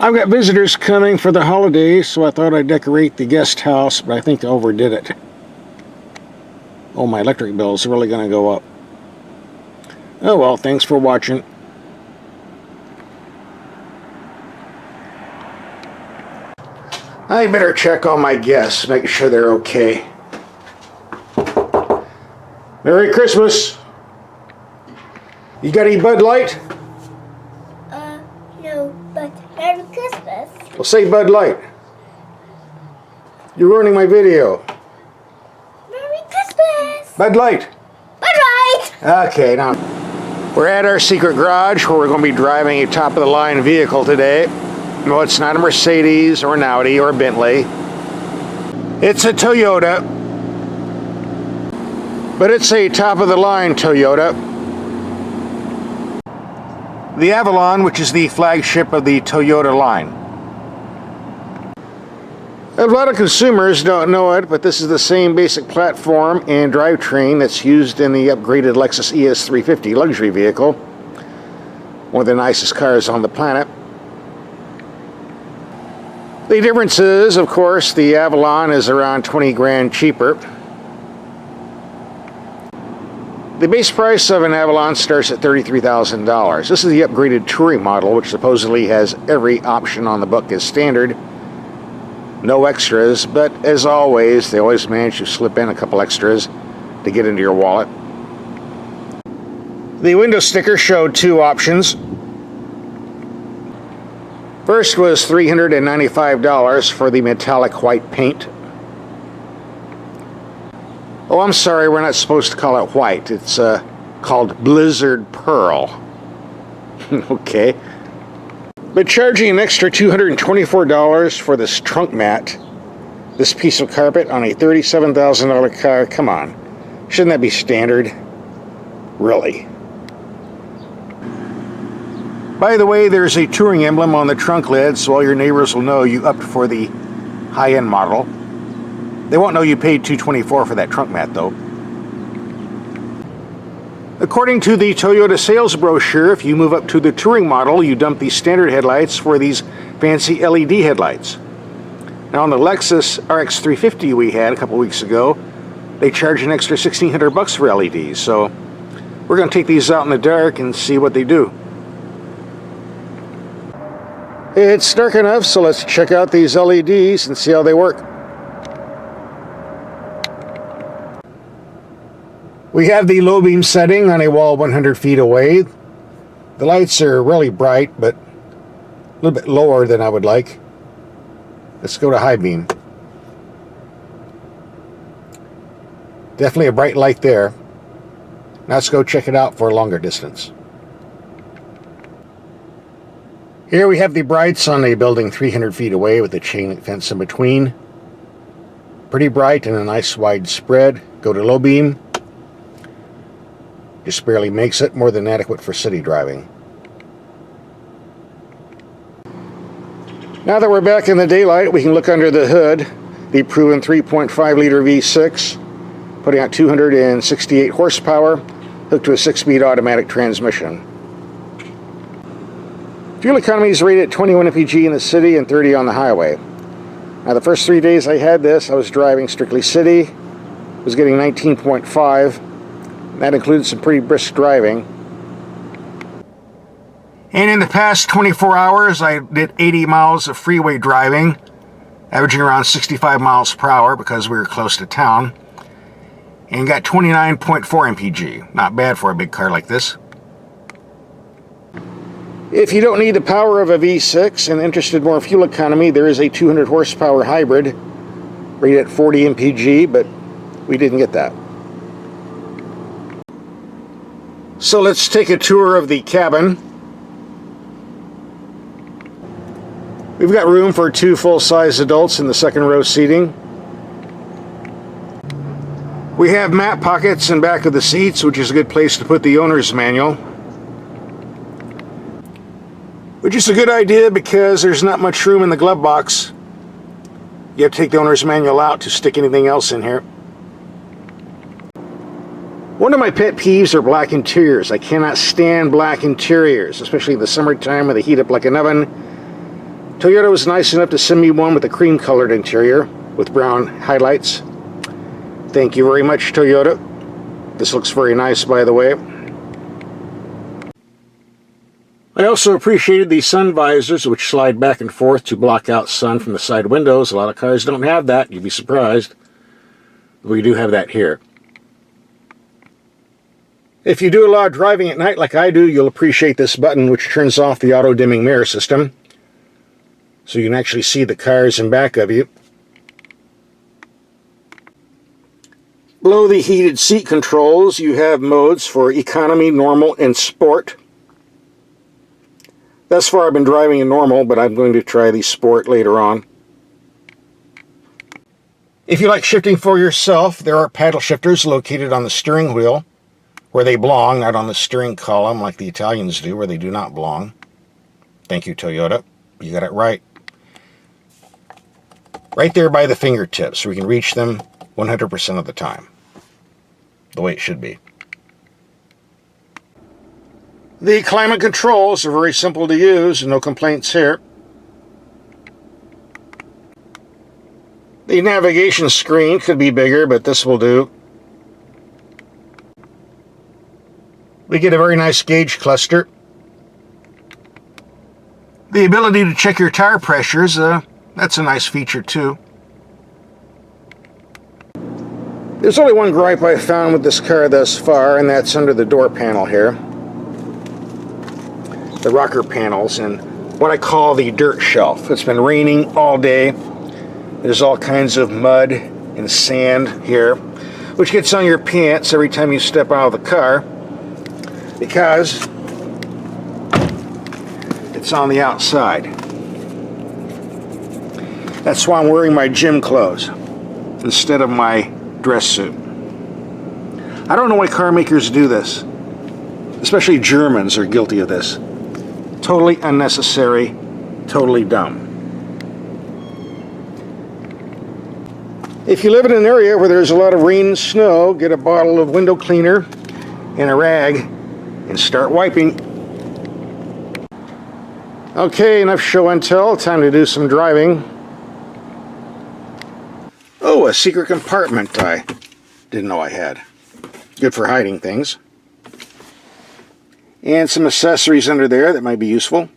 I've got visitors coming for the holidays, so I thought I'd decorate the guest house, but I think I overdid it. Oh, my electric bill is really going to go up. Oh well, thanks for watching. I better check on my guests, make sure they're okay. Merry Christmas! You got any Bud Light? No, but Merry Christmas. Well, say Bud Light. You're ruining my video. Merry Christmas. Bud Light. Bud Light. Okay, now we're at our secret garage where we're going to be driving a top-of-the-line vehicle today. No, it's not a Mercedes or an Audi or a Bentley. It's a Toyota. But it's a top-of-the-line Toyota. The Avalon, which is the flagship of the Toyota line. A lot of consumers don't know it, but this is the same basic platform and drivetrain that's used in the upgraded Lexus ES350 luxury vehicle. One of the nicest cars on the planet. The difference is, of course, the Avalon is around 20 grand cheaper. The base price of an Avalon starts at $33,000. This is the upgraded touring model, which supposedly has every option on the book as standard. No extras, but as always, they always manage to slip in a couple extras to get into your wallet. The window sticker showed two options. First was $395 for the metallic white paint. Oh, I'm sorry, we're not supposed to call it white. It's called Blizzard Pearl. Okay. But charging an extra $224 for this trunk mat, this piece of carpet on a $37,000 car, come on. Shouldn't that be standard? Really? By the way, there's a touring emblem on the trunk lid, so all your neighbors will know you upped for the high-end model. They won't know you paid $224 for that trunk mat, though. According to the Toyota sales brochure, if you move up to the touring model, you dump these standard headlights for these fancy LED headlights. Now, on the Lexus RX 350 we had a couple weeks ago, they charge an extra $1,600 for LEDs. So we're going to take these out in the dark and see what they do. It's dark enough, so let's check out these LEDs and see how they work. We have the low beam setting on a wall 100 feet away. The lights are really bright, but a little bit lower than I would like. Let's go to high beam. Definitely a bright light there. Now let's go check it out for a longer distance. Here we have the brights on a building 300 feet away with a chain link fence in between. Pretty bright and a nice wide spread. Go to low beam. Just barely makes it, more than adequate for city driving. Now that we're back in the daylight, we can look under the hood. The proven 3.5 liter V6, putting out 268 horsepower, hooked to a 6-speed automatic transmission. Fuel economy is rated at 21 mpg in the city and 30 on the highway. Now the first 3 days I had this, I was driving strictly city, was getting 19.5. That included some pretty brisk driving. And in the past 24 hours, I did 80 miles of freeway driving, averaging around 65 miles per hour because we were close to town, and got 29.4 mpg. Not bad for a big car like this. If you don't need the power of a V6 and interested in more fuel economy, there is a 200 horsepower hybrid rated at 40 mpg, but we didn't get that. So let's take a tour of the cabin. We've got room for 2 full-size adults in the second row seating. We have map pockets in back of the seats, which is a good place to put the owner's manual. Which is a good idea because there's not much room in the glove box. You have to take the owner's manual out to stick anything else in here. One of my pet peeves are black interiors. I cannot stand black interiors, especially in the summertime when they heat up like an oven. Toyota was nice enough to send me one with a cream-colored interior with brown highlights. Thank you very much, Toyota. This looks very nice, by the way. I also appreciated these sun visors, which slide back and forth to block out sun from the side windows. A lot of cars don't have that. You'd be surprised. We do have that here. If you do a lot of driving at night like I do, you'll appreciate this button, which turns off the auto-dimming mirror system, so you can actually see the cars in back of you. Below the heated seat controls, you have modes for economy, normal, and sport. Thus far I've been driving in normal, but I'm going to try the sport later on. If you like shifting for yourself, there are paddle shifters located on the steering wheel, where they belong, not on the steering column like the Italians do, where they do not belong. Thank you, Toyota. You got it right. Right there by the fingertips, so we can reach them 100% of the time. The way it should be. The climate controls are very simple to use, no complaints here. The navigation screen could be bigger, but this will do. We get a very nice gauge cluster. The ability to check your tire pressures, that's a nice feature too. There's only one gripe I found with this car thus far, and that's under the door panel here. The rocker panels and what I call the dirt shelf. It's been raining all day. There's all kinds of mud and sand here, which gets on your pants every time you step out of the car because it's on the outside. That's why I'm wearing my gym clothes instead of my dress suit. I don't know why car makers do this. Especially Germans are guilty of this. Totally unnecessary, totally dumb. If you live in an area where there's a lot of rain and snow, get a bottle of window cleaner and a rag and start wiping. Okay, enough show and tell. Time to do some driving. Oh, a secret compartment I didn't know I had. Good for hiding things. And some accessories under there that might be useful.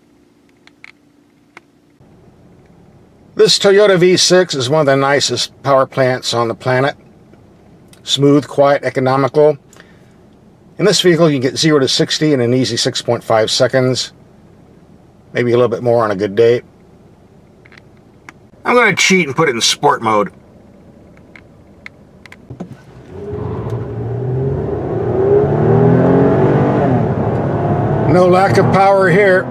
This Toyota V6 is one of the nicest power plants on the planet. Smooth, quiet, economical. In this vehicle you can get 0 to 60 in an easy 6.5 seconds. Maybe a little bit more on a good day. I'm going to cheat and put it in sport mode. No lack of power here.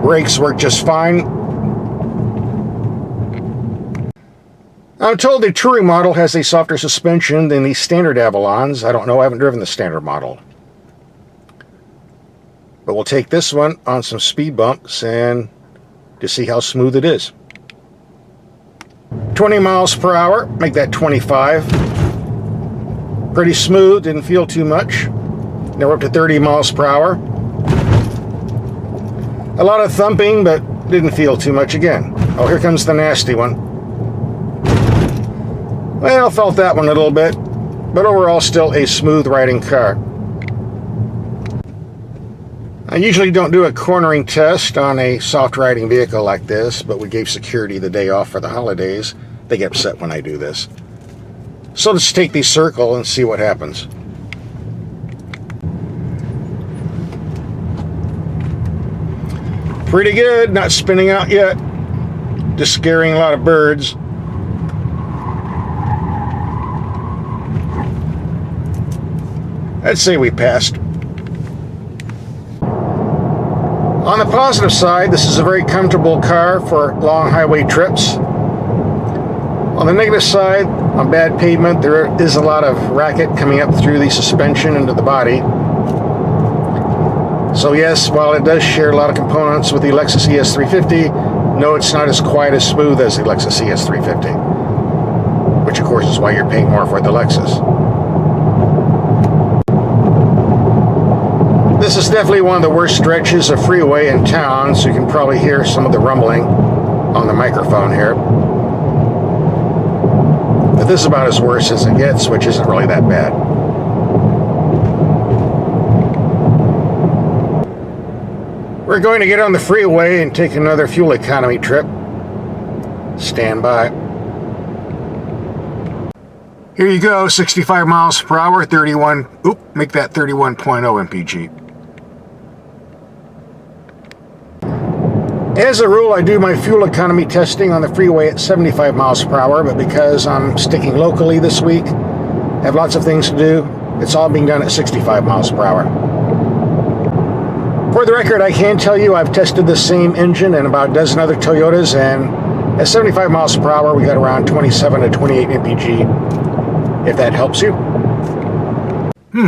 Brakes work just fine. I'm told the touring model has a softer suspension than the standard Avalons. I don't know, I haven't driven the standard model. But we'll take this one on some speed bumps and to see how smooth it is. 20 miles per hour, make that 25. Pretty smooth, didn't feel too much. Now we're up to 30 miles per hour. A lot of thumping, but didn't feel too much again. Oh, here comes the nasty one. Well, felt that one a little bit, but overall still a smooth riding car. I usually don't do a cornering test on a soft riding vehicle like this, but we gave security the day off for the holidays. They get upset when I do this. So let's take the circle and see what happens. Pretty good, not spinning out yet. Just scaring a lot of birds. I'd say we passed. On the positive side, this is a very comfortable car for long highway trips. On the negative side, on bad pavement, there is a lot of racket coming up through the suspension into the body. So yes, while it does share a lot of components with the Lexus ES350, no, it's not as quite as smooth as the Lexus ES350. Which of course is why you're paying more for the Lexus. This is definitely one of the worst stretches of freeway in town, so you can probably hear some of the rumbling on the microphone here. But this is about as worse as it gets, which isn't really that bad. We're going to get on the freeway and take another fuel economy trip. Stand by. Here you go, 65 miles per hour, 31, make that 31.0 mpg. As a rule, I do my fuel economy testing on the freeway at 75 miles per hour, but because I'm sticking locally this week, I have lots of things to do, it's all being done at 65 miles per hour. For the record, I can tell you I've tested the same engine in about a dozen other Toyotas, and at 75 miles per hour, we got around 27 to 28 mpg, if that helps you.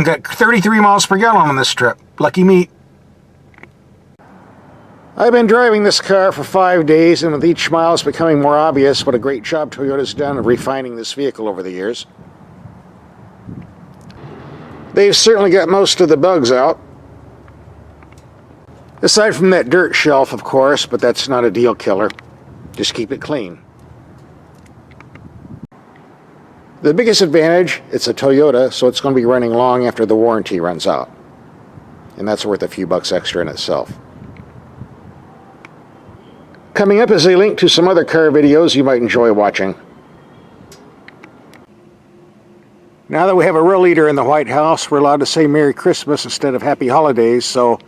Got 33 miles per gallon on this trip. Lucky me. I've been driving this car for 5 days, and with each mile it's becoming more obvious what a great job Toyota's done of refining this vehicle over the years. They've certainly got most of the bugs out. Aside from that dirt shelf, of course, but that's not a deal killer. Just keep it clean. The biggest advantage, it's a Toyota, so it's going to be running long after the warranty runs out. And that's worth a few bucks extra in itself. Coming up is a link to some other car videos you might enjoy watching. Now that we have a real leader in the White House, we're allowed to say Merry Christmas instead of Happy Holidays, so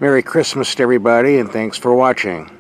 Merry Christmas to everybody, and thanks for watching.